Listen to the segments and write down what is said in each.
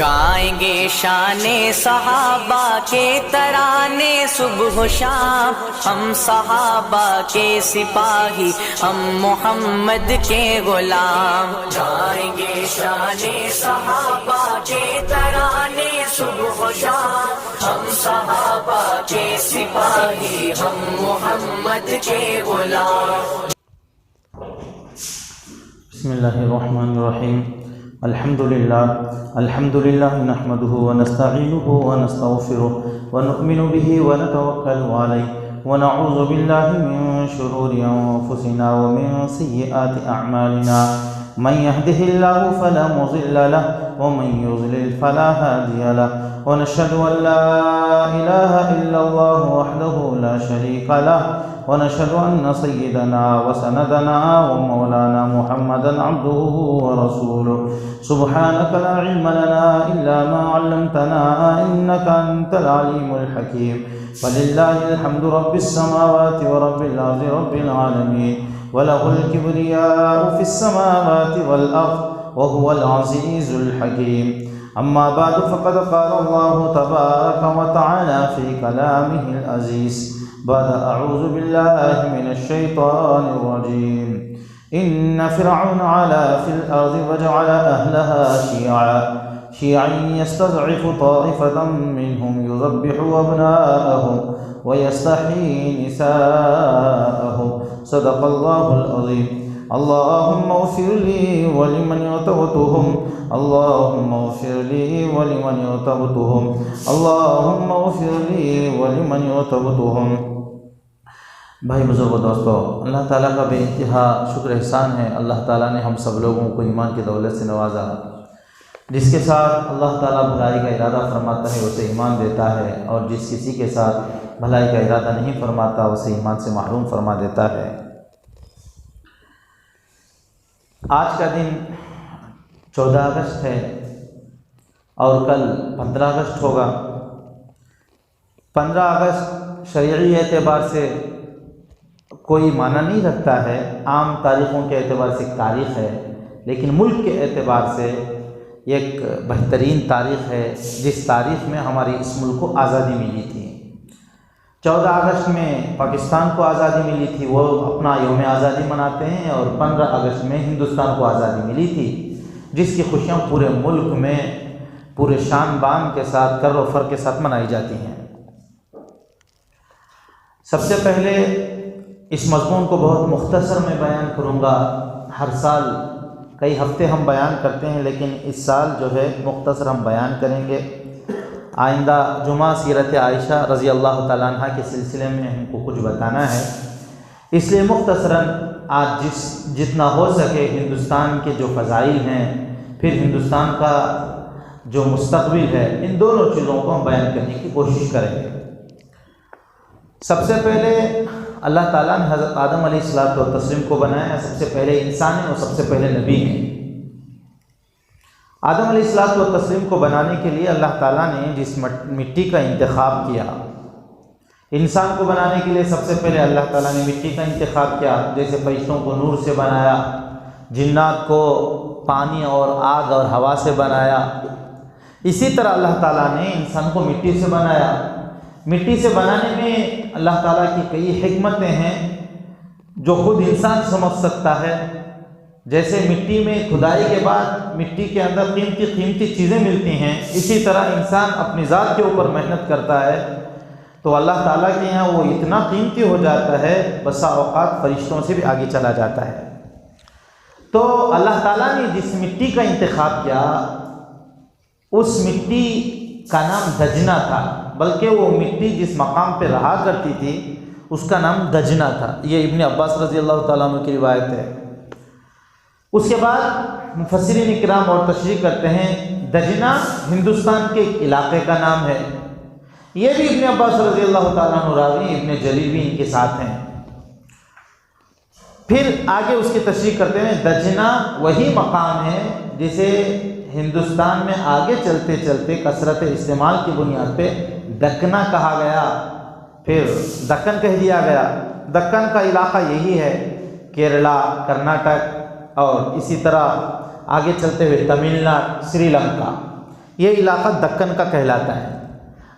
گائیں گے شان صحابہ کے ترانے صبح و شام، ہم صحابہ کے سپاہی، ہم محمد کے غلام۔ گائیں گے شان صحابہ کے ترانے صبح و شام، ہم صحابہ کے سپاہی، ہم محمد کے غلام۔ بسم اللہ الرحمن الرحیم۔ الحمد للہ نحمده ونستعینه ونستغفره ونؤمن به ونتوکل علیہ ونعوذ باللہ من شرور انفسنا ومن سیئات اعمالنا، من يهده الله فلا مضل له ومن يضلل فلا هادي له، ونشهد ان لا اله الا الله وحده لا شريك له، ونشهد ان سيدنا وسندنا ومولانا محمدا عبده ورسوله۔ سبحانك لا علم لنا الا ما علمتنا انك انت العليم الحكيم، فلله الحمد رب السماوات ورب الارض رب العالمين، وله الكبرياء في السماوات والارض وهو العزيز الحكيم۔ اما بعد فقد قال الله تبارك وتعالى في كلامه العزيز بعد اعوذ بالله من الشيطان الرجيم، ان فرعون علا في الارض وجعل اهلها شيعا يستضعف طائفة منهم يذبح ابناءهم ويستحيي نساءهم، صدق الله العظيم۔ اللهم اغفر لي ولمن ارتبطهم، اللهم اغفر لي ولمن ارتبطهم، اللهم اغفر لي ولمن ارتبطهم۔ بھائی بزرگ و دوستو، اللہ تعالیٰ کا بے انتہا شکر احسان ہے۔ اللہ تعالیٰ نے ہم سب لوگوں کو ایمان کی دولت سے نوازا۔ جس کے ساتھ اللہ تعالیٰ بھلائی کا ارادہ فرماتا ہے اسے ایمان دیتا ہے، اور جس کسی کے ساتھ بھلائی کا ارادہ نہیں فرماتا اسے ایمان سے محروم فرما دیتا ہے۔ آج کا دن 14 اگست ہے اور کل 15 اگست ہوگا۔ 15 اگست شرعی اعتبار سے کوئی معنی نہیں رکھتا ہے، عام تاریخوں کے اعتبار سے ایک تاریخ ہے، لیکن ملک کے اعتبار سے ایک بہترین تاریخ ہے، جس تاریخ میں ہماری اس ملک کو آزادی ملی تھی۔ 14 اگست میں پاکستان کو آزادی ملی تھی، وہ اپنا یوم آزادی مناتے ہیں، اور 15 اگست میں ہندوستان کو آزادی ملی تھی، جس کی خوشیاں پورے ملک میں پورے شان بان کے ساتھ کر و فر کے ساتھ منائی جاتی ہیں۔ سب سے پہلے اس مضمون کو بہت مختصر میں بیان کروں گا۔ ہر سال کئی ہفتے ہم بیان کرتے ہیں، لیکن اس سال جو ہے مختصر ہم بیان کریں گے۔ آئندہ جمعہ سیرت عائشہ رضی اللہ تعالیٰ عنہ کے سلسلے میں ہم کو کچھ بتانا ہے، اس لیے مختصراً آج جتنا ہو سکے ہندوستان کے جو فضائل ہیں، پھر ہندوستان کا جو مستقبل ہے، ان دونوں چیزوں کو ہم بیان کرنے کی کوشش کریں گے۔ سب سے پہلے اللہ تعالیٰ نے حضرت آدم علیہ السلام کو بنایا، سب سے پہلے انسان ہیں اور سب سے پہلے نبی ہیں۔ آدم علیہ السلام کو بنانے کے لیے اللہ تعالیٰ نے جس مٹی کا انتخاب کیا، انسان کو بنانے کے لیے سب سے پہلے اللہ تعالیٰ نے مٹی کا انتخاب کیا۔ جیسے فرشتوں کو نور سے بنایا، جنات کو پانی اور آگ اور ہوا سے بنایا، اسی طرح اللہ تعالیٰ نے انسان کو مٹی سے بنایا۔ مٹی سے بنانے میں اللہ تعالیٰ کی کئی حکمتیں ہیں جو خود انسان سمجھ سکتا ہے۔ جیسے مٹی میں کھدائی کے بعد مٹی کے اندر قیمتی چیزیں ملتی ہیں، اسی طرح انسان اپنی ذات کے اوپر محنت کرتا ہے تو اللہ تعالیٰ کے یہاں وہ اتنا قیمتی ہو جاتا ہے، بسا اوقات فرشتوں سے بھی آگے چلا جاتا ہے۔ تو اللہ تعالیٰ نے جس مٹی کا انتخاب کیا، اس مٹی کا نام دجنا تھا، بلکہ وہ مٹی جس مقام پہ رہا کرتی تھی اس کا نام دجنا تھا۔ یہ ابن عباس رضی اللہ تعالیٰ عنہ کی روایت ہے۔ اس کے بعد مفسرین کرام اور تشریح کرتے ہیں دجنا ہندوستان کے ایک علاقے کا نام ہے۔ یہ بھی ابن عباس رضی اللہ تعالیٰ عنہ راوی، ابن جلیل بھی ان کے ساتھ ہیں۔ پھر آگے اس کی تشریح کرتے ہیں دجنا وہی مقام ہے جسے ہندوستان میں آگے چلتے چلتے کثرت استعمال کی بنیاد پہ دکنا کہا گیا، پھر دکن کہہ دیا گیا۔ دکن کا علاقہ یہی ہے، کیرلا، کرناٹک اور اسی طرح آگے چلتے ہوئے تمل ناڈو، سری لنکا، یہ علاقہ دکن کا کہلاتا ہے۔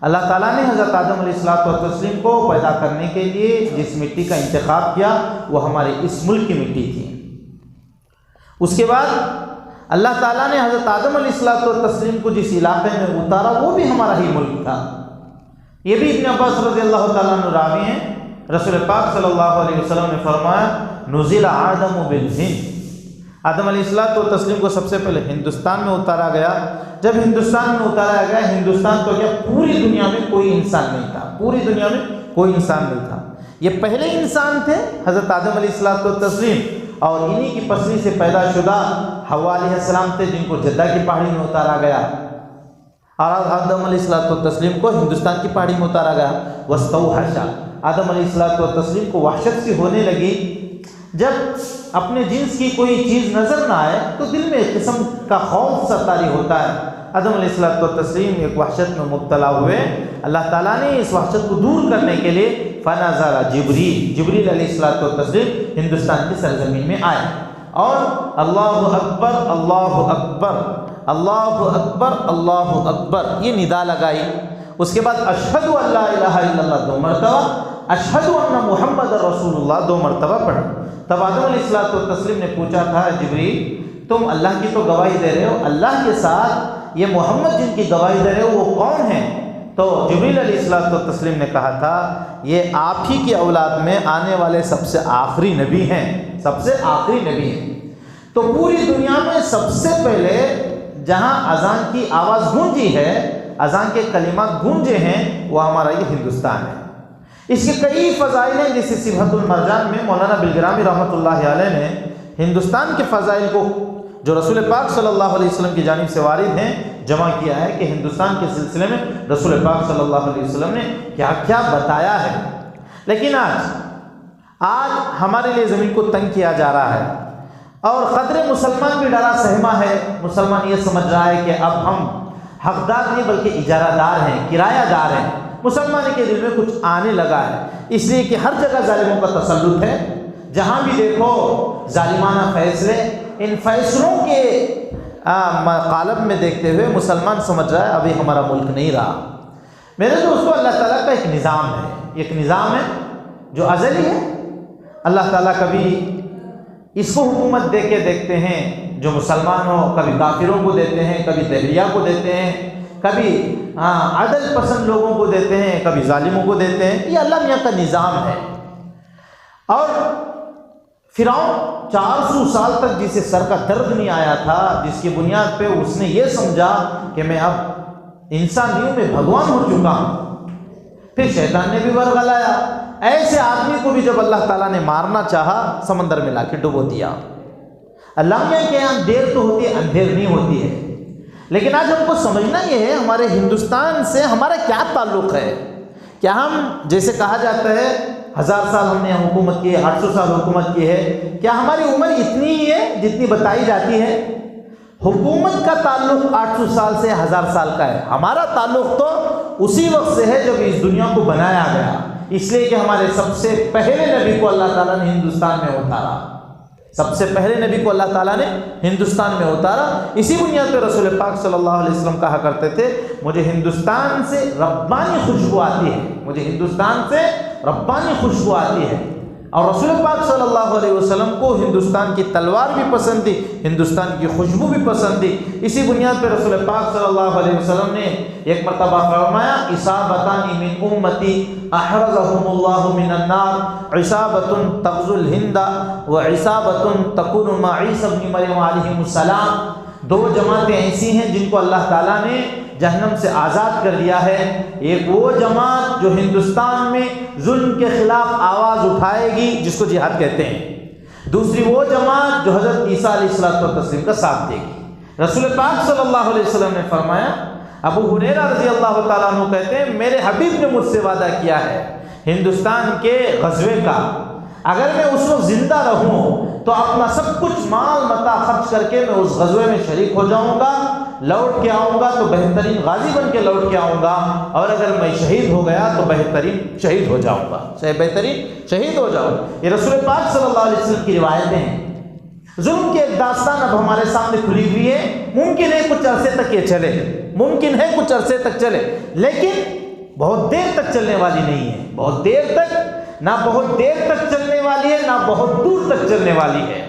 اللہ تعالیٰ نے حضرت آدم علیہ السلام کو پیدا کرنے کے لیے جس مٹی کا انتخاب کیا وہ ہمارے اس ملک کی مٹی تھی۔ اس کے بعد اللہ تعالیٰ نے حضرت آدم علیہ السلام کو جس علاقے میں اتارا وہ بھی ہمارا ہی ملک تھا۔ یہ بھی ابن عباس رضی اللہ تعالیٰ عنہ راوی ہیں، رسول پاک صلی اللہ علیہ وسلم نے فرمایا نزل آدم بالہند، آدم علیہ السلام کو سب سے پہلے ہندوستان میں اتارا گیا۔ جب ہندوستان میں اتارا گیا، ہندوستان تو کیا پوری دنیا میں کوئی انسان نہیں تھا، پوری دنیا میں کوئی انسان نہیں تھا۔ یہ پہلے انسان تھے حضرت آدم علیہ السلام، اور انہی کی پسلی سے پیدا شدہ حوا علیہ السلام تھے جن کو جدہ کی پہاڑی میں اتارا گیا، اور آدم علیہ السلام کو ہندوستان کی پہاڑی میں اتارا گیا۔ واستوحش، آدم علیہ السلام کو وحشت سی ہونے لگی، جب اپنے جنس کی کوئی چیز نظر نہ آئے تو دل میں ایک قسم کا خوف سا طاری ہوتا ہے۔ آدم علیہ السلام ایک وحشت میں مبتلا ہوئے۔ اللہ تعالیٰ نے اس وحشت کو دور کرنے کے لیے فنزل جبریل علیہ السلام ہندوستان کی سرزمین میں آئے، اور اللہ اکبر اللہ اکبر اللہ اکبر اللہ اکبر یہ ندا لگائی۔ اس کے بعد اشہد ان لا الہ الا اللہ 2 مرتبہ، اشہد ان محمد رسول اللہ 2 مرتبہ پڑھا۔ تب آدم علیہ السلام نے پوچھا تھا جبریل تم اللہ کی تو گواہی دے رہے ہو، اللہ کے ساتھ یہ محمد جن کی گواہی دے رہے ہو وہ کون ہیں؟ تو جبریل علیہ السلام نے کہا تھا یہ آپ ہی کی اولاد میں آنے والے سب سے آخری نبی ہیں، سب سے آخری نبی ہیں۔ تو پوری دنیا میں سب سے پہلے جہاں اذان کی آواز گونجی ہے، اذان کے کلمات گونجے ہیں، وہ ہمارا یہ ہندوستان ہے۔ اس کے کئی فضائل ہیں، جیسے صبحۃ المرجان میں مولانا بالگرامی رحمۃ اللہ علیہ نے ہندوستان کے فضائل کو جو رسول پاک صلی اللہ علیہ وسلم کی جانب سے وارد ہیں جمع کیا ہے کہ ہندوستان کے سلسلے میں رسول پاک صلی اللہ علیہ وسلم نے کیا کیا بتایا ہے۔ لیکن آج ہمارے لیے زمین کو تنگ کیا جا رہا ہے، اور قدر مسلمان بھی ڈرا سہما ہے۔ مسلمان یہ سمجھ رہا ہے کہ اب ہم حقدار نہیں بلکہ اجارہ دار ہیں، کرایہ دار ہیں۔ مسلمان کے دل میں کچھ آنے لگا ہے، اس لیے کہ ہر جگہ ظالموں کا تسلط ہے، جہاں بھی دیکھو ظالمانہ فیصلے، ان فیصلوں کے قالب میں دیکھتے ہوئے مسلمان سمجھ رہا ہے ابھی ہمارا ملک نہیں رہا۔ میرے دوستو، اللہ تعالیٰ کا ایک نظام ہے، ایک نظام ہے جو ازلی ہے۔ اللہ تعالیٰ کبھی اس کو حکومت دے کے دیکھتے ہیں جو مسلمان ہو، کبھی کافروں کو دیتے ہیں، کبھی دہریہ کو دیتے ہیں، کبھی عدل پسند لوگوں کو دیتے ہیں، کبھی ظالموں کو دیتے ہیں۔ یہ اللہ میاں کا نظام ہے۔ اور فرعون 400 سال تک جسے سر کا درد نہیں آیا تھا، جس کی بنیاد پہ اس نے یہ سمجھا کہ میں اب انسان نہیں ہوں، میں بھگوان ہو چکا ہوں، پھر شیطان نے بھی ورغلایا۔ ایسے آدمی کو بھی جب اللہ تعالیٰ نے مارنا چاہا سمندر میں لا کے ڈبو دیا۔ اللہ میاں کے یہاں دیر تو ہوتی ہے، اندھیر نہیں ہوتی ہے۔ لیکن آج ہم کو سمجھنا یہ ہے ہمارے ہندوستان سے ہمارا کیا تعلق ہے۔ کیا ہم جیسے کہا جاتا ہے 1000 سال ہم نے حکومت کی ہے، 800 سال حکومت کی ہے، کیا ہماری عمر اتنی ہی ہے جتنی بتائی جاتی ہے؟ حکومت کا تعلق 800 سال سے 1000 سال کا ہے، ہمارا تعلق تو اسی وقت سے ہے جب اس دنیا کو بنایا گیا، اس لیے کہ ہمارے سب سے پہلے نبی کو اللہ تعالیٰ نے ہندوستان میں اتارا، سب سے پہلے نبی کو اللہ تعالیٰ نے ہندوستان میں اتارا۔ اسی بنیاد پہ رسول پاک صلی اللہ علیہ وسلم کہا کرتے تھے مجھے ہندوستان سے ربانی خوشبو آتی ہے، مجھے ہندوستان سے ربانی خوشبو آتی ہے۔ اور رسول پاک صلی اللہ علیہ وسلم کو ہندوستان کی تلوار بھی پسند تھی، ہندوستان کی خوشبو بھی پسند تھی۔ اسی بنیاد پہ رسول پاک صلی اللہ علیہ وسلم نے ایک مرتبہ فرمایا اصابتان من امتی احرزهم اللہ من النار، عصابۃ تغزو الہند وعصابۃ تکون مع عیسی ابن مریم علیہ السلام۔ 2 جماعتیں ایسی ہیں جن کو اللہ تعالیٰ نے جہنم سے آزاد کر دیا ہے۔ ایک وہ جماعت جو ہندوستان میں ظلم کے خلاف آواز اٹھائے گی جس کو جہاد کہتے ہیں، دوسری وہ جماعت جو حضرت عیسیٰ علیہ السلام کا ساتھ دے گی۔ رسول پاک صلی اللہ علیہ وسلم نے فرمایا، ابو ہریرہ رضی اللہ تعالیٰ عنہ کہتے ہیں میرے حبیب نے مجھ سے وعدہ کیا ہے ہندوستان کے غزوے کا، اگر میں اس وقت زندہ رہوں تو اپنا سب کچھ مال متاع خرچ کر کے میں اس غزوے میں شریک ہو جاؤں گا، لوٹ کے آؤں گا تو بہترین غازی بن کے لوٹ کے آؤں گا، اور اگر میں شہید ہو گیا تو بہترین شہید ہو جاؤں گا، بہترین شہید ہو جاؤں گا۔ یہ رسول پاک صلی اللہ علیہ وسلم کی روایتیں ہیں۔ ظلم کی ایک داستان اب ہمارے سامنے کھلی ہوئی ہے، ممکن ہے کچھ عرصے تک یہ چلے، ممکن ہے کچھ عرصے تک چلے، لیکن بہت دیر تک چلنے والی نہیں ہے، بہت دیر تک، نہ بہت دیر تک چلنے والی ہے، نہ بہت دور تک چلنے والی ہے۔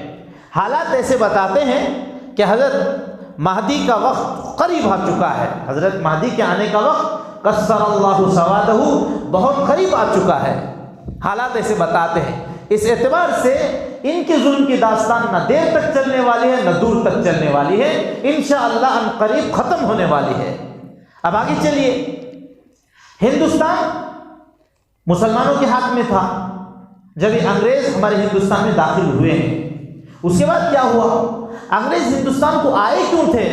حالات ایسے بتاتے ہیں کہ حضرت مہدی کا وقت قریب آ چکا ہے، حضرت مہدی کے آنے کا وقت قصر اللہ سوادہ بہت قریب آ چکا ہے، حالات ایسے بتاتے ہیں۔ اس اعتبار سے ان کے ظلم کی داستان نہ دیر تک چلنے والی ہے، نہ دور تک چلنے والی ہے، انشاءاللہ ان قریب ختم ہونے والی ہے۔ اب آگے چلیے، ہندوستان مسلمانوں کے ہاتھ میں تھا جب یہ انگریز ہمارے ہندوستان میں داخل ہوئے ہیں۔ اس کے بعد کیا ہوا؟ انگریز ہندوستان کو آئے کیوں تھے؟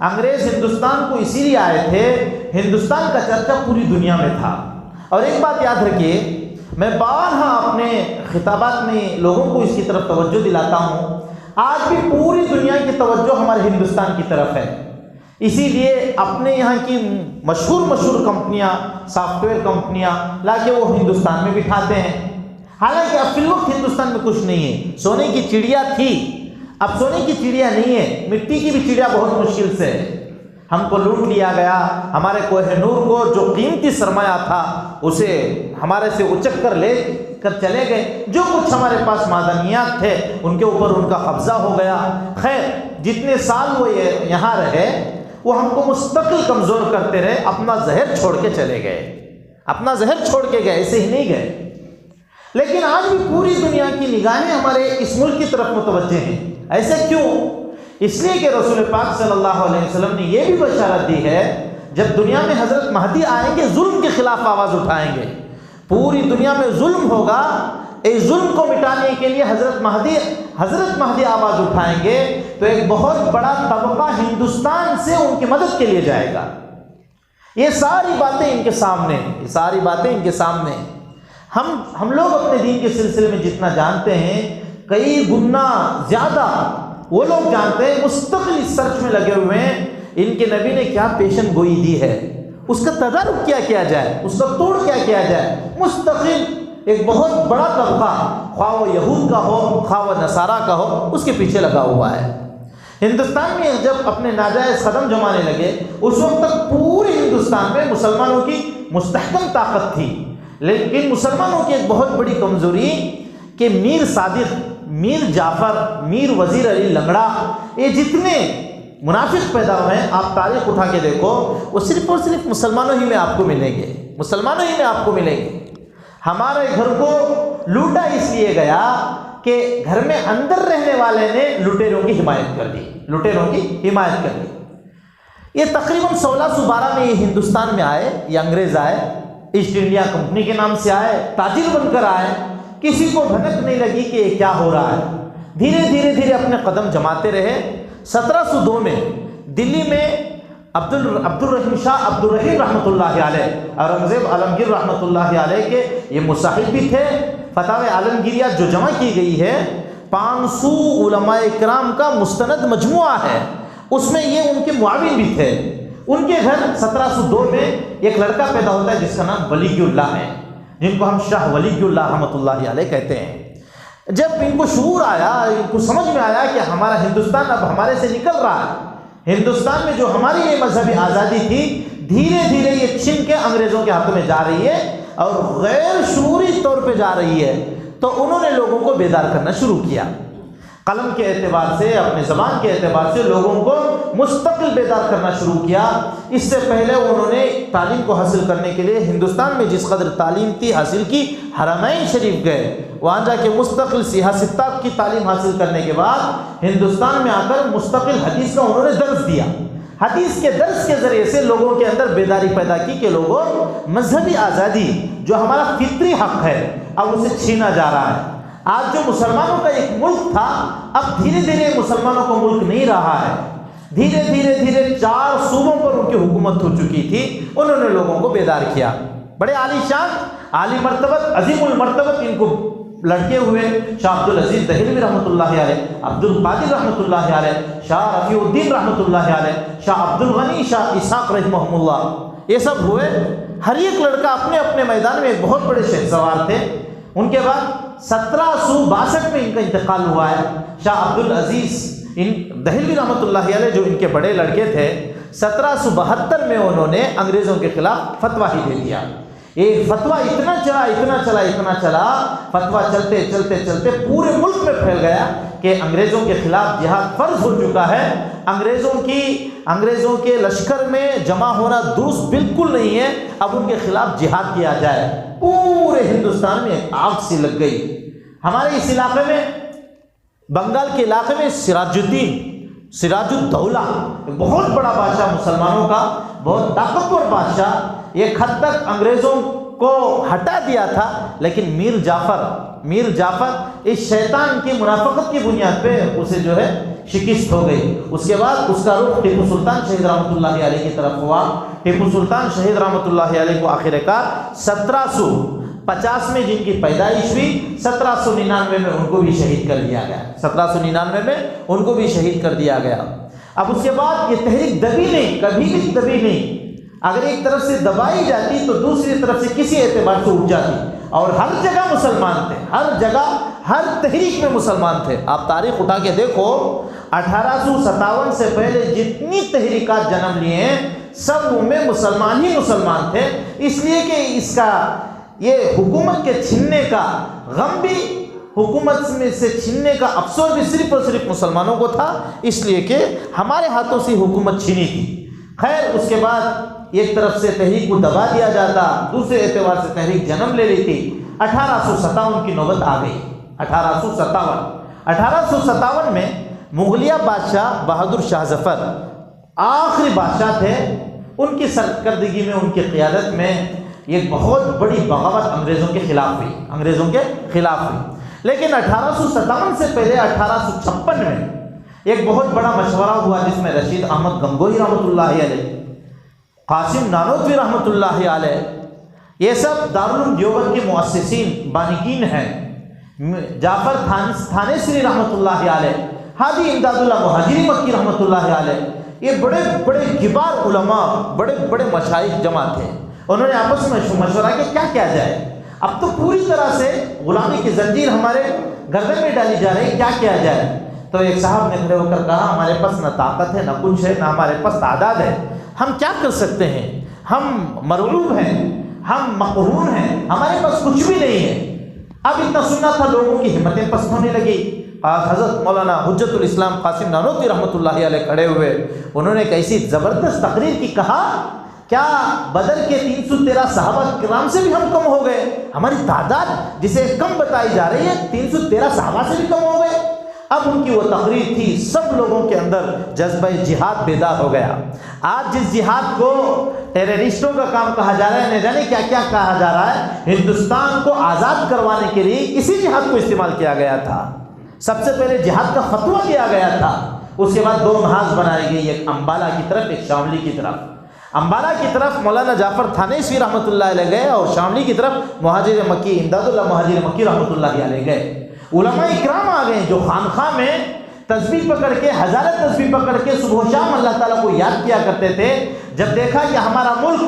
انگریز ہندوستان کو اسی لیے آئے تھے، ہندوستان کا چرچا پوری دنیا میں تھا۔ اور ایک بات یاد رکھیے، میں بارہا اپنے خطابات میں لوگوں کو اس کی طرف توجہ دلاتا ہوں، آج بھی پوری دنیا کی توجہ ہمارے ہندوستان کی طرف ہے۔ اسی لیے اپنے یہاں کی مشہور کمپنیاں، سافٹ ویئر کمپنیاں لا کے وہ ہندوستان میں بٹھاتے ہیں، حالانکہ اب فی الوقت ہندوستان میں کچھ نہیں ہے۔ سونے کی چڑیا تھی، اب سونے کی چڑیا نہیں ہے، مٹی کی بھی چڑیا بہت مشکل سے ہے۔ ہم کو لوٹ لیا گیا، ہمارے کوہ نور کو جو قیمتی سرمایہ تھا اسے ہمارے سے اچک کر لے کر چلے گئے، جو کچھ ہمارے پاس معدنیات تھے ان کے اوپر ان کا قبضہ ہو گیا۔ خیر، جتنے سال وہ یہاں رہے وہ ہم کو مستقل کمزور کرتے رہے، اپنا زہر چھوڑ کے چلے گئے، اپنا زہر چھوڑ کے گئے، ایسے ہی نہیں گئے۔ لیکن آج بھی پوری دنیا کی نگاہیں ہمارے اس ملک کی طرف متوجہ ہیں۔ ایسے کیوں؟ اس لیے کہ رسول پاک صلی اللہ علیہ وسلم نے یہ بھی بشارت دی ہے، جب دنیا میں حضرت مہدی آئیں گے ظلم کے خلاف آواز اٹھائیں گے، پوری دنیا میں ظلم ہوگا، اس ظلم کو مٹانے کے لیے حضرت مہدی آواز اٹھائیں گے تو ایک بہت بڑا طبقہ ہندوستان سے ان کی مدد کے لیے جائے گا۔ یہ ساری باتیں ان کے سامنے ہیں، یہ ساری باتیں ان کے سامنے ہیں۔ ہم لوگ اپنے دین کے سلسلے میں جتنا جانتے ہیں، کئی گنا زیادہ وہ لوگ جانتے ہیں، مستقل سرچ میں لگے ہوئے ہیں ان کے نبی نے کیا پیشن گوئی دی ہے، اس کا تدارک کیا کیا جائے، اس کا توڑ کیا کیا جائے۔ مستقل ایک بہت بڑا طبقہ، خواہ وہ یہود کا ہو خواہ وہ نصارہ کا ہو، اس کے پیچھے لگا ہوا ہے۔ ہندوستان میں جب اپنے ناجائز قدم جمانے لگے، اس وقت تک پورے ہندوستان میں مسلمانوں کی مستحکم طاقت تھی، لیکن مسلمانوں کی ایک بہت بڑی کمزوری کہ میر صادق، میر جعفر، میر وزیر علی لنگڑا، یہ جتنے منافق پیدا ہوئے ہیں، آپ تاریخ اٹھا کے دیکھو، وہ صرف اور صرف مسلمانوں ہی میں آپ کو ملیں گے، مسلمانوں ہی میں آپ کو ملیں گے۔ ہمارے گھر کو لوٹا اس لیے گیا کہ گھر میں اندر رہنے والے نے لٹیروں کی حمایت کر دی، لٹیروں کی حمایت کر دی۔ یہ تقریباً 1612 میں یہ ہندوستان میں آئے، یہ انگریز آئے، ایسٹ انڈیا کمپنی کے نام سے آئے، تاجر بن کر آئے، کسی کو بھنک نہیں لگی کہ یہ کیا ہو رہا ہے، دھیرے اپنے قدم جماتے رہے۔ 1702 میں دلی میں عبدالرحیم شاہ عبدالرحیم رحمۃ اللہ علیہ، اورنگزیب عالمگیر رحمۃ اللہ علیہ کے یہ مصاحب بھی تھے۔ فتاوی عالمگیریہ جو جمع کی گئی ہے 500 علماء کرام کا مستند مجموعہ ہے، اس میں یہ ان کے معاون بھی تھے۔ ان کے گھر 1702 میں ایک لڑکا پیدا ہوتا ہے جس کا نام ولی اللہ ہے، جن کو ہم شاہ ولی اللہ رحمۃ اللہ علیہ کہتے ہیں۔ جب ان کو شعور آیا، ان کو سمجھ میں آیا کہ ہمارا ہندوستان اب ہمارے سے نکل رہا ہے، ہندوستان میں جو ہماری یہ مذہبی آزادی تھی دھیرے یہ چھن کے انگریزوں کے ہاتھوں میں جا رہی ہے اور غیر شعوری طور پہ جا رہی ہے، تو انہوں نے لوگوں کو بیدار کرنا شروع کیا۔ قلم کے اعتبار سے، اپنے زبان کے اعتبار سے لوگوں کو مستقل بیدار کرنا شروع کیا۔ اس سے پہلے انہوں نے تعلیم کو حاصل کرنے کے لیے ہندوستان میں جس قدر تعلیم تھی حاصل کی، حرمین شریف گئے، وہاں جا کے مستقل سیاستات کی تعلیم حاصل کرنے کے بعد ہندوستان میں آ کر مستقل حدیث کا انہوں نے درس دیا۔ حدیث کے درس کے ذریعے سے لوگوں کے اندر بیداری پیدا کی کہ لوگوں، مذہبی آزادی جو ہمارا فطری حق ہے اب اسے چھینا جا رہا ہے۔ آج جو مسلمانوں کا ایک ملک تھا، اب دھیرے مسلمانوں کو ملک نہیں رہا ہے، دھیرے 4 صوبوں پر ان کی حکومت ہو چکی تھی۔ انہوں نے لوگوں کو بیدار کیا۔ بڑے عالی شان، عالی مرتبت، عظیم المرتبت ان کو لڑکے ہوئے، شاہ عبدالعزیز دہلوی رحمۃ اللہ علیہ، عبدالقادر رحمۃ اللہ علیہ، شاہ رفیع الدین رحمۃ اللہ علیہ، شاہ عبدالغنی، شاہ اسحاق رحمہ اللہ، یہ سب ہوئے۔ ہر ایک لڑکا اپنے اپنے میدان میں ایک بہت بڑے شہسوار تھے۔ ان کے بعد 1762 میں ان کا انتقال ہوا ہے۔ شاہ عبدالعزیز دہلوی رحمۃ اللہ علیہ جو ان کے بڑے لڑکے تھے، 1772 میں انہوں نے انگریزوں کے خلاف فتویٰ ہی دے دیا. ایک فتویٰ اتنا چلا فتویٰ چلتے چلتے پورے ملک میں پھیل گیا کہ انگریزوں کے خلاف جہاد فرض ہو چکا ہے. انگریزوں کے لشکر میں جمع ہونا درست بالکل نہیں ہے. اب ان کے خلاف جہاد کیا جائے. پورے ہندوستان میں آگ سی لگ گئی. ہمارے اس علاقے میں، بنگال کے علاقے میں سراج الدولہ بہت بڑا بادشاہ، مسلمانوں کا بہت طاقتور بادشاہ، ایک حد تک انگریزوں کو ہٹا دیا تھا، لیکن میر جعفر اس شیطان کی منافقت کی بنیاد پہ اسے جو ہے شکست ہو گئی. اس کے بعد اس کا رخ ٹیپو سلطان شہید رحمۃ اللہ علیہ کی طرف ہوا. ٹیپو سلطان شہید رحمۃ اللہ علیہ کو آخر کار 1750 میں جن کی پیدائش ہوئی، 1799 میں ان کو بھی شہید کر دیا گیا. 1799 میں ان کو بھی شہید کر دیا گیا. اب اس کے بعد یہ تحریک دبی نہیں، کبھی بھی دبی نہیں. اگر ایک طرف سے دبائی جاتی تو دوسری طرف سے کسی اعتبار سے اٹھ جاتی، اور ہر جگہ مسلمان تھے، ہر جگہ ہر تحریک میں مسلمان تھے. آپ تاریخ اٹھا کے دیکھو، 1857 سے پہلے جتنی تحریکات جنم لیے ہیں سب میں مسلمان ہی مسلمان تھے. اس لیے کہ اس کا یہ حکومت کے چھیننے کا غم بھی، حکومت میں سے چھیننے کا افسوس بھی صرف اور صرف مسلمانوں کو تھا، اس لیے کہ ہمارے ہاتھوں سے حکومت چھینی تھی. خیر، اس کے بعد ایک طرف سے تحریک کو دبا دیا جاتا، دوسرے اعتبار سے تحریک جنم لے لی تھی. 1857 کی نوبت آ گئی. 1857 میں مغلیہ بادشاہ بہادر شاہ ظفر آخری بادشاہ تھے. ان کی سرکردگی میں، ان کی قیادت میں ایک بہت بڑی بغاوت انگریزوں کے خلاف ہوئی. لیکن 1857 سے پہلے 1856 میں ایک بہت بڑا مشورہ ہوا، جس میں رشید احمد گنگوہی رحمۃ اللہ علیہ، قاسم نانوتوی رحمۃ اللہ علیہ، یہ سب دارالعلوم دیوبند کے مؤسسین بانقین ہیں. جعفر تھانیسری رحمۃ اللہ علیہ، حاجی امداد اللہ مہاجری مکی رحمۃ اللہ علیہ، یہ بڑے بڑے کبار علماء، بڑے بڑے مشائخ جمع تھے. انہوں نے آپس میں مشورہ کیا کیا کیا جائے. اب تو پوری طرح سے غلامی کی زنجیر ہمارے گردن میں ڈالی جا رہی، کیا کیا جائے. تو ایک صاحب نے کھڑے ہو کر کہا، ہمارے پاس نہ طاقت ہے، نہ کچھ ہے، نہ ہمارے پاس تعداد ہے. ہم کیا کر سکتے ہیں؟ ہم مرعوب ہیں، ہم مقہور ہیں، ہمارے پاس کچھ بھی نہیں ہے. اب اتنا سننا تھا، لوگوں کی ہمتیں پست ہونے لگی. حضرت مولانا حجت الاسلام قاسم نانوتوی رحمۃ اللہ علیہ کھڑے ہوئے. انہوں نے ایک ایسی زبردست تقریر کی، کہا کیا بدر کے 313 صحابہ کرام سے بھی ہم کم ہو گئے؟ ہماری تعداد جسے کم بتائی جا رہی ہے 313 صحابہ سے بھی کم ہو گئے. اب ان کی وہ تقریر تھی، سب لوگوں کے اندر جذبہ جہاد بیدار ہو گیا. آج جس جہاد کو ٹیررسٹوں کا کام کہا جا رہا ہے، نہ جانے کیا کیا کہا جا رہا ہے، ہندوستان کو آزاد کروانے کے لیے اسی جہاد کو استعمال کیا گیا تھا. سب سے پہلے جہاد کا فتویٰ دیا گیا تھا. اس کے بعد 2 محاذ بنائی گئی، ایک امبالہ کی طرف، ایک شاملی کی طرف. امبالہ کی طرف مولانا جعفر تھانیسوی رحمۃ اللہ علیہ گئے، اور شاملی کی طرف مہاجر مکی امداد اللہ مہاجر مکی رحمۃ اللہ علیہ گئے. علماء اکرام آ گئے جو خانقاہ میں تسبیح پکڑ کے، ہزارہ تسبیح پکڑ کے صبح و شام اللہ تعالیٰ کو یاد کیا کرتے تھے. جب دیکھا کہ ہمارا ملک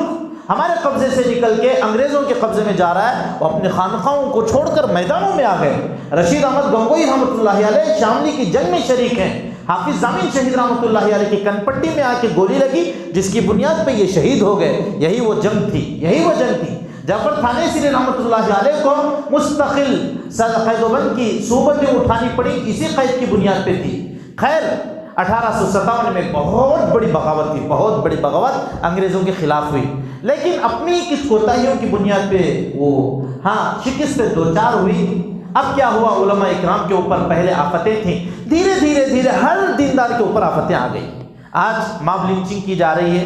ہمارے قبضے سے نکل کے انگریزوں کے قبضے میں جا رہا ہے، وہ اپنے خانقاہوں کو چھوڑ کر میدانوں میں آ گئے. رشید احمد گنگوہی رحمۃ اللہ علیہ شاملی کی جنگ میں شریک ہیں. حافظ ضامن شہید رحمۃ اللہ علیہ کی کن پٹی میں آ کے گولی لگی، جس کی بنیاد پہ یہ شہید ہو گئے. یہی وہ جنگ تھی. جعفر تھانیسری رحمۃ اللہ علیہ کو مستقل قید و بند کی صوبتیں اٹھانی پڑی، اسی قید کی بنیاد پہ تھی. خیر، 1857 میں بہت بڑی بغاوت تھی، بہت بڑی بغاوت انگریزوں کے خلاف ہوئی. لیکن اپنی کچھ کوتاہیوں کی بنیاد پہ وہ شکست دوچار ہوئی. اب کیا ہوا، علماء اکرام کے اوپر پہلے آفتیں تھیں، دھیرے دھیرے ہر دیندار کے اوپر آفتیں آ گئی. آج ماب لنچنگ کی جا رہی ہے،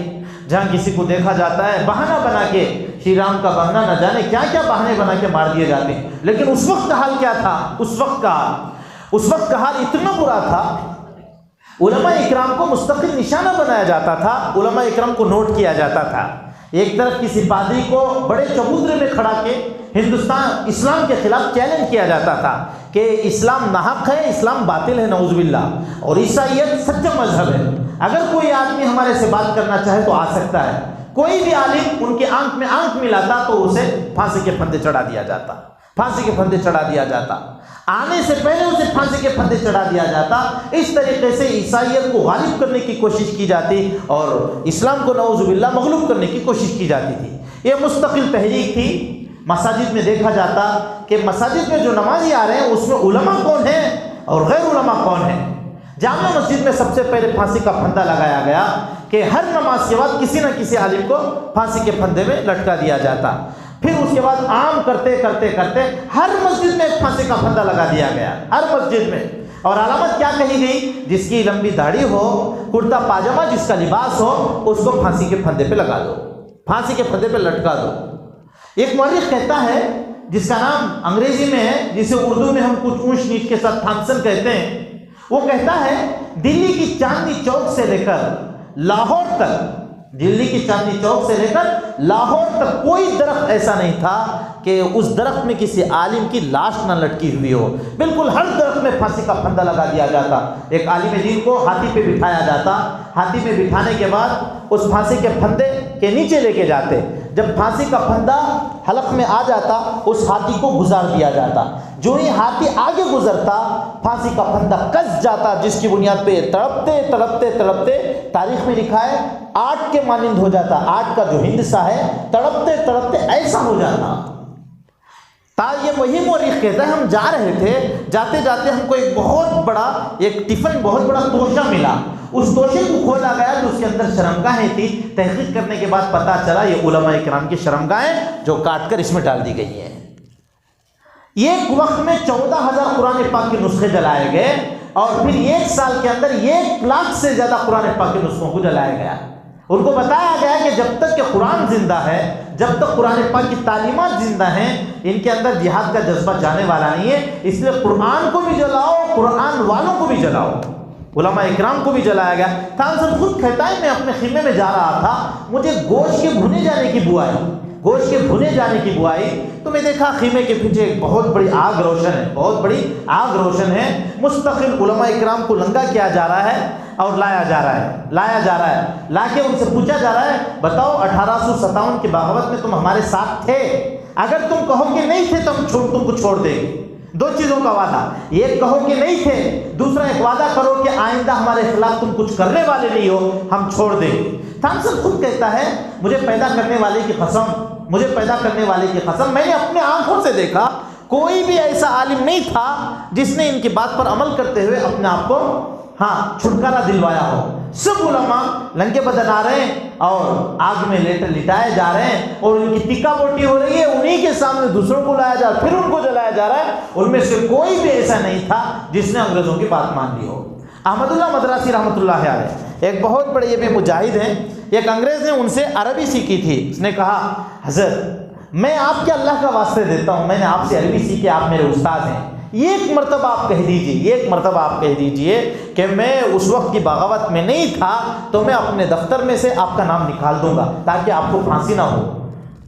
جہاں کسی کو دیکھا جاتا ہے بہانہ بنا کے، شری رام کا بہانہ، نہ جانے کیا کیا بہانے بنا کے مار دیے جاتے ہیں. لیکن اس وقت کا حال کیا تھا؟ اس وقت کا حال اتنا برا تھا، علماء اکرام کو مستقل نشانہ بنایا جاتا تھا، علماء اکرام کو نوٹ کیا جاتا تھا. ایک طرف کسی پادری کو بڑے چبوترے میں کھڑا کے ہندوستان اسلام کے خلاف چیلنج کیا جاتا تھا کہ اسلام ناحق ہے، اسلام باطل ہے، نعوذ باللہ، اور عیسائیت سچا مذہب ہے. اگر کوئی آدمی ہمارے سے بات کرنا چاہے تو آ سکتا ہے. کوئی بھی عالم ان کے آنکھ میں آنکھ ملاتا تو اسے پھانسی کے پھندے چڑھا دیا جاتا. پھانسی کے پھندے چڑھا دیا جاتا، آنے سے پہلے اسے پھانسی کے پھندے چڑھا دیا جاتا۔ اس طریقے سے عیسائیت کو غالب کرنے کی کوشش کی جاتی اور اسلام کو نعوذ باللہ مغلوب کرنے کی کوشش کی جاتی تھی۔ یہ مستقل تحریک تھی۔ مساجد میں دیکھا جاتا کہ مساجد میں جو نمازی آ رہے ہیں اس میں علماء کون ہیں اور غیر علماء کون ہیں۔ جامع مسجد میں سب سے پہلے پھانسی کا پھندا لگایا گیا کہ ہر نماز کے بعد کسی نہ کسی عالم کو پھانسی کے پھندے میں لٹکا دیا جاتا۔ پھر اس کے بعد عام کرتے کرتے کرتے ہر مسجد میں ایک پھانسی کا پھندا لگا دیا گیا، ہر مسجد میں۔ اور علامت کیا کہی گئی؟ جس کی لمبی داڑھی ہو، کرتا پاجامہ جس کا لباس ہو، اس کو پھانسی کے پھندے پہ لگا دو، پھانسی کے پھندے پہ لٹکا دو۔ ایک مورخ کہتا ہے جس کا نام انگریزی میں ہے، جسے اردو میں ہم کچھ اونچ نیچ کے ساتھ تھامسن کہتے ہیں، وہ کہتا ہے دلی کی چاندنی چوک سے لے کر لاہور تک، دلی کی چاندنی چوک سے لے کر لاہور تک کوئی درخت ایسا نہیں تھا کہ اس درخت میں کسی عالم کی لاش نہ لٹکی ہوئی ہو۔ بالکل ہر درخت میں پھانسی کا پھندا لگا دیا جاتا۔ ایک عالم دین کو ہاتھی پہ بٹھایا جاتا، ہاتھی پہ بٹھانے کے بعد اس پھانسی کے پھندے کے نیچے لے کے جاتے۔ جب پھانسی کا پھندا حلق میں آ جاتا اس ہاتھی کو گزار دیا جاتا۔ جو ہی ہاتھی آگے گزرتا پھانسی کا پھندا کس جاتا، جس کی بنیاد پہ تڑپتے تڑپتے تڑپتے تاریخ میں لکھا ہے آٹ کے مانند ہو جاتا، آٹ کا جو ہندسہ ہے تڑپتے تڑپتے ایسا ہو جاتا۔ یہ وہی مورخ کہتا ہے ہم جا رہے تھے، جاتے جاتے ہم کو ایک بہت بڑا ایک ٹفن، بہت بڑا توشہ ملا۔ اس توشے کو کھولا گیا تو اس کے اندر شرمگاہیں تھی۔ تحقیق کرنے کے بعد پتہ چلا یہ علماء کرام کی شرمگاہیں جو کاٹ کر اس میں ڈال دی گئی ہیں۔ ایک وقت میں 14,000 قرآن پاک کے نسخے جلائے گئے اور پھر ایک سال کے اندر 1,00,000 سے زیادہ قرآن پاک کے نسخوں کو جلایا گیا۔ ان کو بتایا گیا کہ جب تک کہ قرآن زندہ ہے، جب تک قرآن پاک کی تعلیمات زندہ ہیں، ان کے اندر جہاد کا جذبہ جانے والا نہیں ہے، اس لیے قرآن کو بھی جلاؤ، قرآن والوں کو بھی جلاؤ۔ علماء اکرام کو بھی جلایا گیا۔ تھامسن خود کہتا ہے میں اپنے خیمے میں جا رہا تھا، مجھے گوشت کے بھنے جانے کی بو آئی، گوشت کے بھنے جانے کی بو آئی تو میں دیکھا خیمے کے پیچھے ایک بہت بڑی آگ روشن ہے، بہت بڑی آگ روشن ہے، مستقل علماء اکرام کو لنگا کیا جا رہا ہے اور لایا جا رہا ہے، لا کے ان سے پوچھا جا رہا ہے بتاؤ 1857 کی بغاوت میں تم ہمارے ساتھ تھے؟ اگر تم کہو کہ نہیں تھے تو ہم تم کو چھوڑ دیں گے۔ دو چیزوں کا وعدہ، ایک کہو کہ نہیں تھے، دوسرا ایک وعدہ کرو کہ آئندہ ہمارے خلاف تم کچھ کرنے والے نہیں ہو، ہم چھوڑ دیں گے۔ تھامسن خود کہتا ہے مجھے پیدا کرنے والے کی قسم، مجھے پیدا کرنے والے کی قسم، میں نے اپنے آنکھوں سے دیکھا کوئی بھی ایسا عالم نہیں تھا جس نے ان کی بات پر عمل کرتے ہوئے اپنے آپ کو چھٹکارا دلوایا ہو۔ سب علماء ننگے بدن آ رہے ہیں اور آگ میں لٹائے جا رہے ہیں اور ان کی ٹکا بوٹی ہو رہی ہے، انہی کے سامنے دوسروں کو لایا جا رہا ہے، پھر ان کو جلایا جا رہا ہے۔ ان میں سے کوئی بھی ایسا نہیں تھا جس نے انگریزوں کی بات مان لی ہو۔ احمد اللہ مدراسی رحمۃ اللہ علیہ ایک بہت بڑے یہ بھی مجاہد ہیں۔ ایک انگریز نے ان سے عربی سیکھی تھی، اس نے کہا حضرت میں آپ کے اللہ کا واسطے دیتا ہوں، میں نے آپ سے عربی سیکھی، آپ میرے استاد ہیں، ایک مرتبہ آپ کہہ دیجئے کہ میں اس وقت کی بغاوت میں نہیں تھا تو میں اپنے دفتر میں سے آپ کا نام نکال دوں گا تاکہ آپ کو پھانسی نہ ہو۔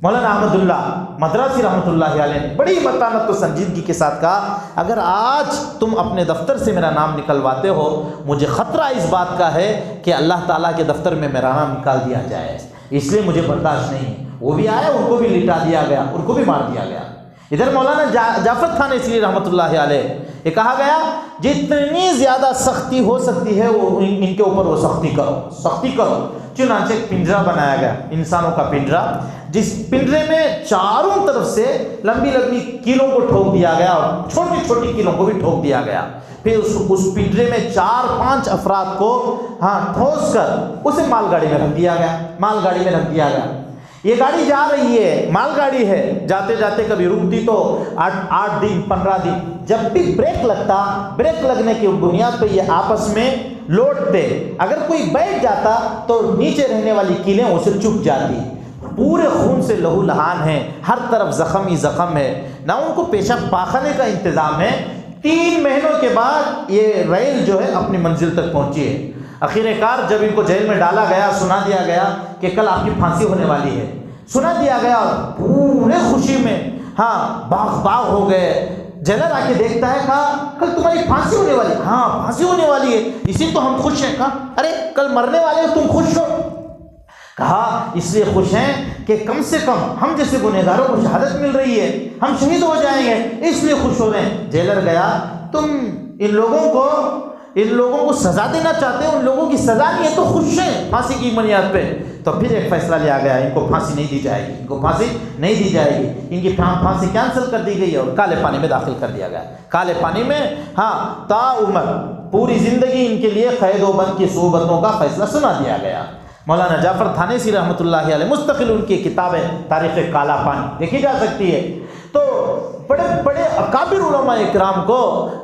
مولانا احمد اللہ مدراسی رحمۃ اللہ علیہ نے بڑی متانت و سنجیدگی کے ساتھ کہا اگر آج تم اپنے دفتر سے میرا نام نکلواتے ہو، مجھے خطرہ اس بات کا ہے کہ اللہ تعالیٰ کے دفتر میں میرا نام نکال دیا جائے، اس لیے مجھے برداشت نہیں۔ وہ بھی آئے، ان کو بھی لٹا دیا گیا، ان کو بھی مار دیا گیا۔ ادھر مولانا جعفر خان اس لیے رحمۃ اللہ علیہ یہ کہا گیا جتنی زیادہ سختی ہو سکتی ہے وہ ان کے اوپر وہ سختی کرو۔ چنانچہ ایک پنجرا بنایا گیا، انسانوں کا پنجرا، جس پنجرے میں چاروں طرف سے لمبی لمبی کیلوں کو ٹھوک دیا گیا اور چھوٹی چھوٹی کیلوں کو بھی ٹھوک دیا گیا۔ پھر اس پنجرے میں 4-5 افراد کو ٹھوس کر اسے مال گاڑی میں رکھ دیا گیا۔ یہ گاڑی جا رہی ہے، مال گاڑی ہے، جاتے جاتے کبھی رکتی تو 8 دن 15 دن، جب بھی بریک لگتا، بریک لگنے کی بنیاد پہ یہ آپس میں لوٹتے، اگر کوئی بیٹھ جاتا تو نیچے رہنے والی کیلیں اسے چپ جاتی۔ پورے خون سے لہو لہان ہیں، ہر طرف زخم ہی زخم ہے، نہ ان کو پیشاب پاخانے کا انتظام ہے۔ 3 مہینوں کے بعد یہ ریل جو ہے اپنی منزل تک پہنچی ہے۔ آخر کار جب ان کو جیل میں ڈالا گیا، سنا دیا گیا کہ کل آپ کی پھانسی ہونے والی ہے، سنا دیا گیا، پورے خوشی میں باغ ہو گئے۔ جیلر آ کے دیکھتا ہے، کہا کل تمہاری پھانسی ہونے والی ہے؟ ہاں پھانسی ہونے والی ہے، اسی تو ہم خوش ہیں۔ کہا ارے کل مرنے والے ہو، تم خوش ہو؟ کہا اس لیے خوش ہیں کہ کم سے کم ہم جیسے گنہگاروں کو شہادت مل رہی ہے، ہم شہید ہو جائیں گے، اس لیے خوش ہو رہے ہیں۔ جیلر گیا، تم ان لوگوں کو سزا دینا چاہتے ہو، ان لوگوں کی سزا نہیں ہے تو خوش ہیں پھانسی کی بنیاد پہ۔ تو پھر ایک فیصلہ لیا گیا، ان کو پھانسی نہیں دی جائے گی، ان کو پھانسی نہیں دی جائے گی، ان کی پھانسی کینسل کر دی گئی ہے اور کالے پانی میں داخل کر دیا گیا۔ کالے پانی میں تا عمر پوری زندگی ان کے لیے قید و بند کی صعوبتوں کا فیصلہ سنا دیا گیا۔ مولانا جعفر تھانیسی رحمۃ اللہ علیہ مستقل ان کی کتاب ہے تاریخ کالا پانی، دیکھی جا سکتی ہے۔ تو بڑے بڑے اکابر علماء اکرام کو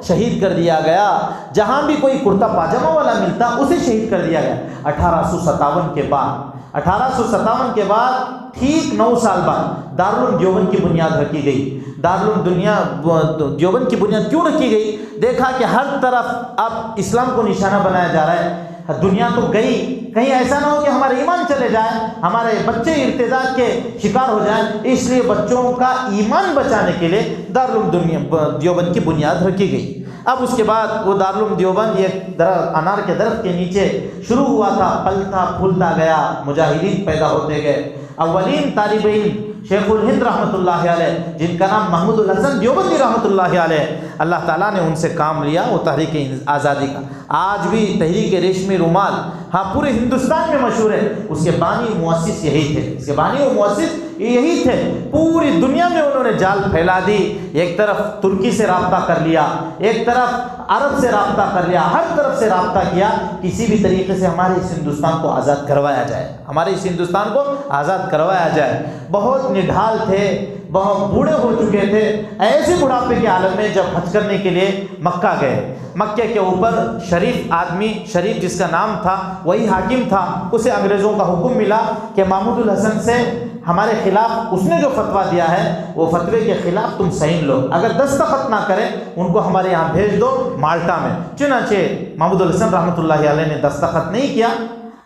شہید کر دیا گیا، جہاں بھی کوئی کرتا پاجامہ والا ملتا اسے شہید کر دیا گیا۔ 1857 کے بعد ٹھیک 9 سال بعد دارالعلوم دیوبند کی بنیاد رکھی گئی۔ دارالعلوم دیوبند کی بنیاد کیوں رکھی گئی؟ دیکھا کہ ہر طرف اب اسلام کو نشانہ بنایا جا رہا ہے، دنیا تو گئی، کہیں ایسا نہ ہو کہ ہمارا ایمان چلے جائے، ہمارے بچے ارتداد کے شکار ہو جائیں، اس لیے بچوں کا ایمان بچانے کے لیے دارالعلوم دیوبند کی بنیاد رکھی گئی۔ اب اس کے بعد وہ دارالعلوم دیوبند یہ انار کے درخت کے نیچے شروع ہوا تھا، پلتا پھولتا گیا، مجاہدین پیدا ہوتے گئے۔ اولین طالب علم شیخ الہند رحمۃ اللہ علیہ، جن کا نام محمود الحسن دیوبندی رحمۃ اللہ علیہ، اللہ تعالیٰ نے ان سے کام لیا، وہ تحریک آزادی کا۔ آج بھی تحریک ریشمی رومال پورے ہندوستان میں مشہور ہے، اس کے بانی مؤسس یہی تھے، اس کے بانی و مؤسس یہی تھے۔ پوری دنیا میں انہوں نے جال پھیلا دی، ایک طرف ترکی سے رابطہ کر لیا، ایک طرف عرب سے رابطہ کر لیا، ہر طرف سے رابطہ کیا، کسی بھی طریقے سے ہمارے اس ہندوستان کو آزاد کروایا جائے، ہمارے اس ہندوستان کو آزاد کروایا جائے۔ بہت نڈھال تھے، بہت بوڑھے ہو چکے تھے، ایسے بڑھاپے کے عالم میں جب حج کرنے کے لیے مکہ گئے، مکے کے اوپر شریف آدمی، شریف جس کا نام تھا وہی حاکم تھا، اسے انگریزوں کا حکم ملا کہ محمود الحسن سے ہمارے خلاف اس نے جو فتویٰ دیا ہے وہ فتوے کے خلاف تم سائن لو، اگر دستخط نہ کریں ان کو ہمارے یہاں بھیج دو مالٹا میں۔ چنانچہ محمود الحسن رحمۃ اللہ علیہ نے دستخط نہیں کیا،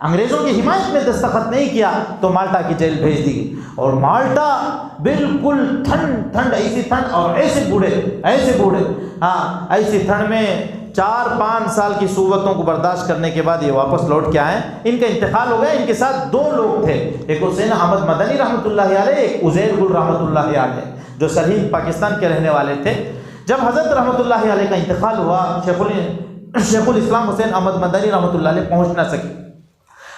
انگریزوں کی حمایت میں دستخط نہیں کیا تو مالٹا کی جیل بھیج دی گئی، اور مالٹا بالکل ٹھنڈ ایسی ٹھنڈ اور ایسے بوڑھے ایسی ٹھنڈ میں 4-5 سال کی صعوبتوں کو برداشت کرنے کے بعد یہ واپس لوٹ کے آئے۔ ان کا انتقال ہو گیا، ان کے ساتھ 2 لوگ تھے، ایک حسین احمد مدنی رحمۃ اللہ علیہ، ایک عزیر گل رحمۃ اللہ علیہ، جو سرحد پاکستان کے رہنے والے تھے۔ جب حضرت رحمۃ اللہ علیہ کا انتقال ہوا، شیخ الاسلام حسین احمد مدنی رحمۃ اللہ علیہ پہنچ نہ سکے۔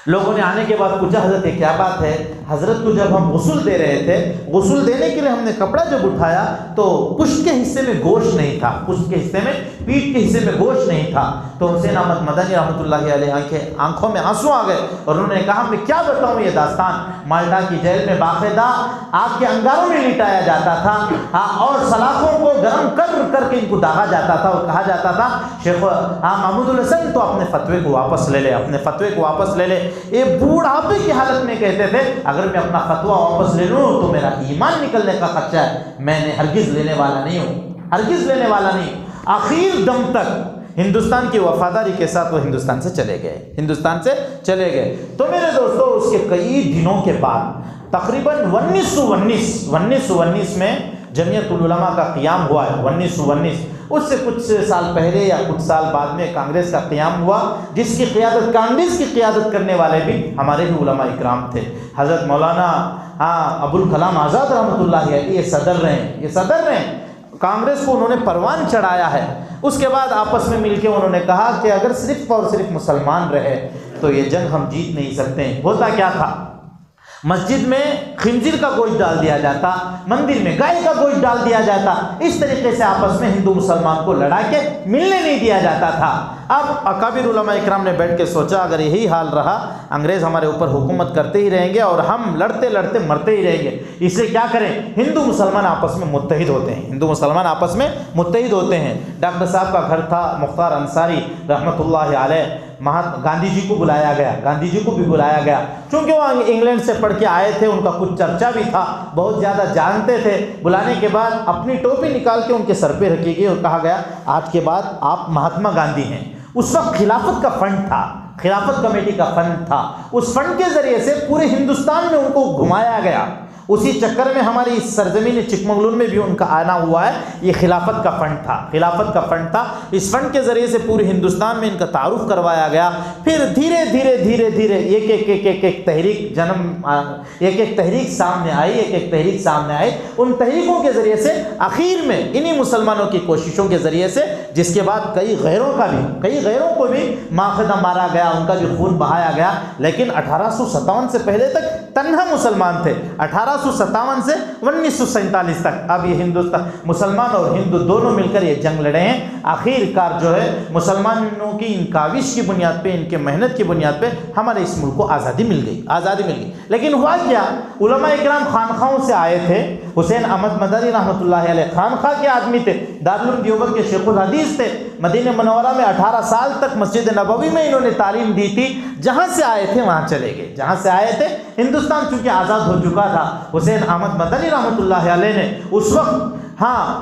لوگوں نے آنے کے بعد پوچھا حضرت یہ کیا بات ہے؟ حضرت کو جب ہم غسل دے رہے تھے، غسل دینے کے لیے ہم نے کپڑا جب اٹھایا تو پشت کے حصے میں گوشت نہیں تھا، پشت کے حصے میں، پیٹھ کے حصے میں گوشت نہیں تھا۔ تو حسین احمد مدنی رحمۃ اللہ علیہ آنکھوں میں آنسو آ گئے اور انہوں نے کہا میں کیا بتاؤں یہ داستان، مالٹا کی جیل میں باقاعدہ آگ کے انگاروں میں لٹایا جاتا تھا اور سلاخوں کو گرم کر کے ان کو داغا جاتا تھا اور کہا جاتا تھا شیخ محمود الحسن تو اپنے فتوے کو واپس لے لے، اپنے فتوے کو واپس لے لے۔ یہ بوڑھاپے کی حالت میں کہتے تھے اگر میں اپنا فتویٰ واپس لے لوں تو میرا ایمان نکلنے کا خدشہ ہے، میں نے ہرگز لینے والا نہیں ہوں، ہرگز لینے والا نہیں۔ آخر دم تک ہندوستان کی وفاداری کے ساتھ وہ ہندوستان سے چلے گئے۔ تو میرے دوستو اس کے کئی دنوں کے بعد تقریباً 1919 میں جمعیت العلماء کا قیام ہوا ہے۔ 1919 اس سے کچھ سال پہلے یا کچھ سال بعد میں کانگریس کا قیام ہوا، جس کی قیادت، کانگریس کی قیادت کرنے والے بھی ہمارے ہی علماء اکرام تھے۔ حضرت مولانا ابوالکلام آزاد رحمۃ اللہ علیہ یہ صدر رہے ہیں، کانگریس کو انہوں نے پروان چڑھایا ہے۔ اس کے بعد آپس میں مل کے انہوں نے کہا کہ اگر صرف اور صرف مسلمان رہے تو یہ جنگ ہم جیت نہیں سکتے۔ ہوتا کیا تھا، مسجد میں خنزیر کا گوشت ڈال دیا جاتا، مندر میں گائے کا گوشت ڈال دیا جاتا، اس طریقے سے آپس میں ہندو مسلمان کو لڑا کے ملنے نہیں دیا جاتا تھا۔ اب اکابر علماء اکرام نے بیٹھ کے سوچا اگر یہی حال رہا انگریز ہمارے اوپر حکومت کرتے ہی رہیں گے اور ہم لڑتے لڑتے مرتے ہی رہیں گے، اس لیے کیا کریں، ہندو مسلمان آپس میں متحد ہوتے ہیں۔ ڈاکٹر صاحب کا گھر تھا مختار انصاری رحمۃ اللہ علیہ، گاندھی جی کو بلایا گیا، گاندھی جی کو بھی بلایا گیا، چونکہ وہ انگلینڈ سے پڑھ کے آئے تھے، ان کا کچھ چرچا بھی تھا، بہت زیادہ جانتے تھے۔ بلانے کے بعد اپنی ٹوپی نکال کے ان کے سر پہ رکھی گئی اور کہا گیا آج کے بعد آپ مہاتما گاندھی ہیں۔ اس وقت خلافت کا فنڈ تھا، خلافت کمیٹی کا فنڈ تھا، اس فنڈ کے ذریعے سے پورے ہندوستان میں ان کو گھمایا گیا، اسی چکر میں ہماری اس سرزمین چکمگلور میں بھی ان کا آنا ہوا ہے. یہ خلافت کا فنڈ تھا، خلافت کا فنڈ تھا. اس فنڈ کے ذریعے سے پورے ہندوستان میں ان کا تعارف کروایا گیا. پھر دھیرے دھیرے دھیرے دھیرے ایک تحریک سامنے آئی. ان تحریکوں کے ذریعے سے آخر میں انہی مسلمانوں کی کوششوں کے ذریعے سے، جس کے بعد کئی غیروں کو بھی ماخذہ مارا گیا، ان کا بھی خون بہایا گیا. لیکن 1857 سے پہلے تک تنہا مسلمان تھے. 1857 سے 1947 تک اب یہ ہندوستان مسلمان اور ہندو دونوں مل کر یہ جنگ لڑے ہیں. آخر کار جو ہے مسلمانوں کی ان کاوش کی بنیاد پہ، ان کے محنت کی بنیاد پہ ہمارے اس ملک کو آزادی مل گئی. لیکن ہوا کیا؟ علماء اکرام خانخواہوں سے آئے تھے. حسین احمد مدنی رحمۃ اللہ علیہ خانخواہ کے آدمی تھے، دارالعلوم دیوبند کے شیخ الحدیث تھے. مدینہ منورہ میں 18 سال تک مسجد نبوی میں انہوں نے تعلیم دی تھی. جہاں سے آئے تھے وہاں چلے گئے. جہاں سے آئے تھے، ہندوستان چونکہ آزاد ہو چکا تھا، حسین احمد مدنی رحمۃ اللہ علیہ نے اس وقت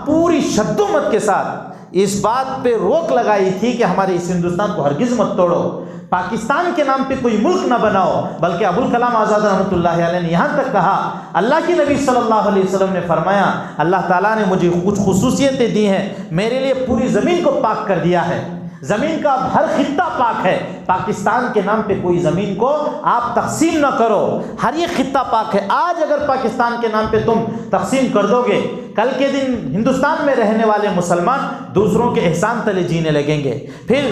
پوری شدت کے ساتھ اس بات پہ روک لگائی تھی کہ ہمارے اس ہندوستان کو ہرگز مت توڑو، پاکستان کے نام پہ کوئی ملک نہ بناؤ. بلکہ ابوالکلام آزاد رحمۃ اللہ علیہ نے یہاں تک کہا، اللہ کے نبی صلی اللہ علیہ وسلم نے فرمایا، اللہ تعالیٰ نے مجھے کچھ خصوصیتیں دی ہیں، میرے لیے پوری زمین کو پاک کر دیا ہے. زمین کا ہر خطہ پاک ہے. پاکستان کے نام پہ کوئی زمین کو آپ تقسیم نہ کرو، ہر یہ خطہ پاک ہے. آج اگر پاکستان کے نام پہ تم تقسیم کر دو گے، کل کے دن ہندوستان میں رہنے والے مسلمان دوسروں کے احسان تلے جینے لگیں گے. پھر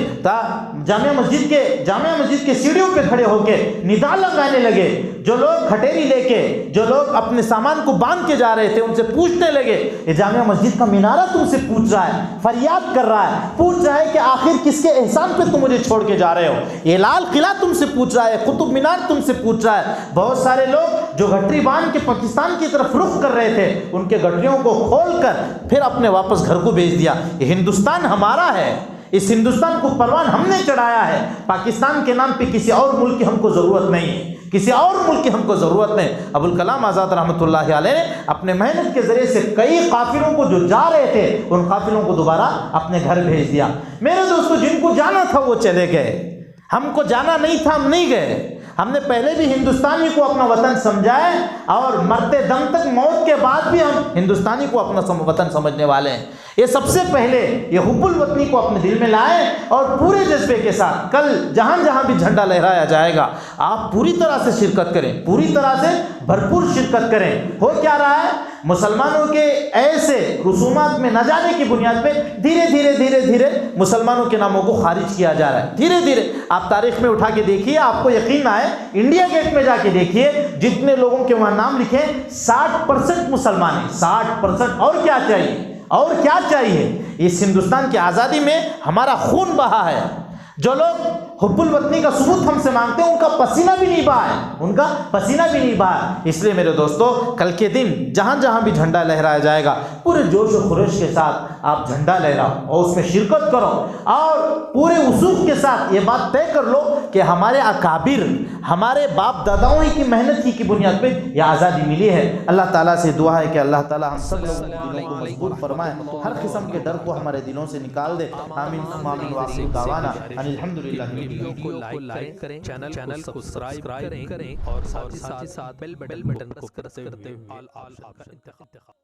جامع مسجد کے سیڑھیوں پہ کھڑے ہو کے ندا لگانے لگے. جو لوگ ہٹیری لے کے، جو لوگ اپنے سامان کو باندھ کے جا رہے تھے، ان سے پوچھنے لگے، یہ جامع مسجد کا مینارہ تم سے پوچھ رہا ہے، فریاد کر رہا ہے، پوچھ رہا ہے کہ آخر کس کے احسان پہ تم مجھے چھوڑ کے جا رہے ہو. یہ لال قلعہ تم سے پوچھ رہا ہے، قطب مینار تم سے پوچھ رہا ہے. بہت سارے لوگ جو گٹری باندھ کے پاکستان کی طرف رخ کر رہے تھے، ان کے گٹریوں کو کھول کر پھر اپنے واپس گھر کو بھیج دیا. یہ ہندوستان ہمارا ہے، اس ہندوستان کو پروان ہم نے چڑھایا ہے. پاکستان کے نام پہ کسی اور ملک کی ہم کو ضرورت نہیں ہے، کسی اور ملک کی ہم کو ضرورت نہیں. ابوالکلام آزاد رحمۃ اللہ علیہ نے اپنے محنت کے ذریعے سے کئی قافلوں کو جو جا رہے تھے، ان قافلوں کو دوبارہ اپنے گھر بھیج دیا. میرے دوستو، جن کو جانا تھا وہ چلے گئے، ہم کو جانا نہیں تھا، ہم نہیں گئے. ہم نے پہلے بھی ہندوستانی کو اپنا وطن سمجھا ہے، اور مرتے دم تک، موت کے بعد بھی ہم ہندوستانی کو اپنا وطن سمجھنے والے ہیں. یہ سب سے پہلے یہ حب الوطنی کو اپنے دل میں لائیں، اور پورے جذبے کے ساتھ کل جہاں جہاں بھی جھنڈا لہرایا جائے گا، آپ پوری طرح سے شرکت کریں، پوری طرح سے بھرپور شرکت کریں. ہو کیا رہا ہے؟ مسلمانوں کے ایسے رسومات میں نہ جانے کی بنیاد پہ دھیرے دھیرے دھیرے دھیرے مسلمانوں کے ناموں کو خارج کیا جا رہا ہے. دھیرے دھیرے آپ تاریخ میں اٹھا کے دیکھیے، آپ کو یقین آئے، انڈیا گیٹ میں جا کے دیکھیے، جتنے لوگوں کے وہاں نام لکھے 60% مسلمان ہیں. 60%. اور کیا چاہیے؟ اور کیا چاہیے؟ اس ہندوستان کی آزادی میں ہمارا خون بہا ہے. جو لوگ حب الوطنی کا ثبوت ہم سے مانگتے ہیں، ان کا پسینہ بھی نہیں بہا ہے، ان کا پسینہ بھی نہیں بہا ہے. اس لیے میرے دوستو، کل کے دن جہاں جہاں بھی جھنڈا لہرایا جائے گا، پورے جوش و خروش کے ساتھ آپ جھنڈا لہراؤ اور اس میں شرکت کرو، اور پورے وثوق کے ساتھ یہ بات طے کر لو کہ ہمارے اکابر، ہمارے باپ داداؤں ہی کی محنت کی بنیاد پہ یہ آزادی ملی ہے. اللہ تعالیٰ سے دعا ہے کہ اللہ تعالیٰ ہم سب لوگوں کے دلوں کو مضبوط فرمائے، ہر قسم کے ڈر کو ہمارے دلوں سے نکال دے. آمین آمین وآخر دعوانا الحمدللہ. ویڈیو کو لائک کریں، چینل کو سبسکرائب کریں، اور ساتھ بیل بٹن کو پریس کرتے ہوئے آل آپشن کا انتخاب